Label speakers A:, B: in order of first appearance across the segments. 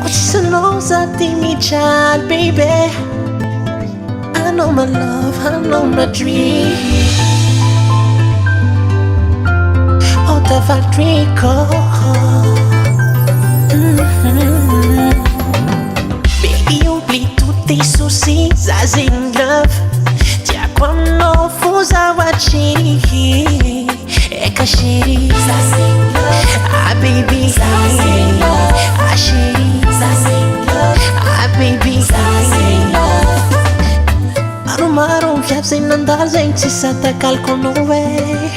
A: Uchisonoza timi child, baby. I know my love, I know my dream. Oh, the Valtrico. Baby, oublie tous tes soucis, zazing love. Dia quando fusa wachi, ekashiri. Zazing love, ah baby, zazing love, ah shiri, zazing love, ah baby, zazing love. Marom viavy nandalo zegny tsy satakalo no way.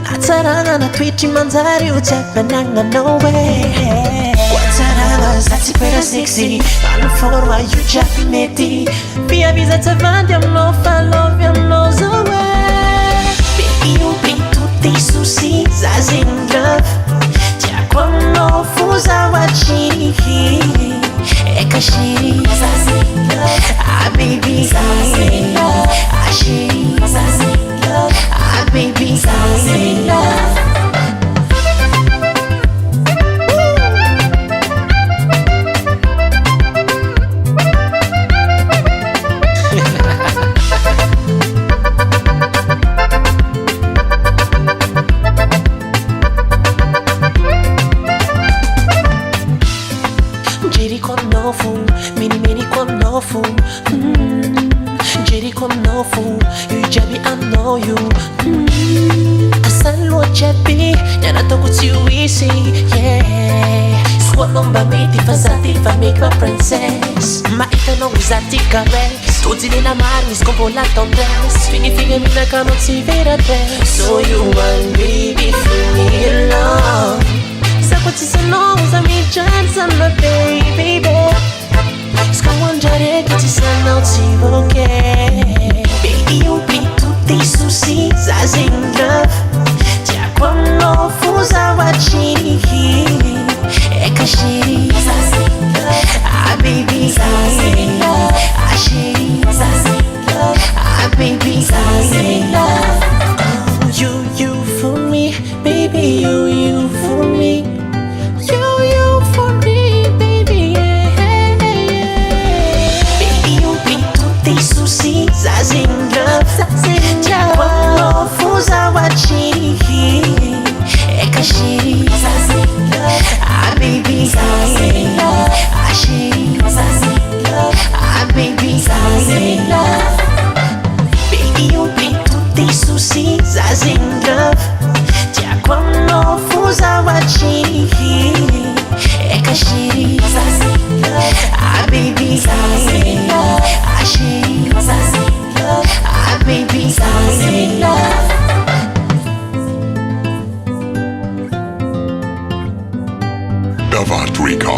A: Natsarana natwitry manjary io tsy ampanagnana no way. Watsarana za tsy pera sexy ana forma io jiaby mety. Fiaviza tsy avandy aminao fa lovy aminao zao e. Baby oublie tous tes soucis, za zegny love. Tiako aminao fo za wachi, ekashiri, za zegny love, ah baby, za zegny love, ah shiri, za zegny love, ah baby, za zegny love. Jiri konofu, mini mini konofu. Jiri konofu, you jabi I know you. Asalo jabi, yana toko tsiwisi, yeah. Squalomba miti fazati fa make my princess. Maita no usati caress, tutti nella mare scompo la tendresse. Fighi fighi mina cano si vera te. So you want baby feel me alone. Saco ci sono usami chance my baby. Scamangiare che ci sono si okay. Baby oublie tous tes soucis, za zegny love. Dia quando fusa wachi, ekashiri, za zegny love, ah baby, za zegny love, ah shiri, za zegny love, ah baby, za zegny love. Oh, you for me, baby, you for me. You for me, baby, yeah. Baby, oublie tous tes soucis, za zegny love. Dia quando fusa wachi, ekashiri, za zegny love, ah baby, za zegny love, ah shiri, za zegny love, ah baby, za zegny love. Baby, oublie tous tes soucis, za zegny love. Dia quando fusa wachi, ekashiri, za zegny love, ah baby, za zegny love, ah shiri, za zegny love, ah baby, za zegny love.
B: The Valtrico.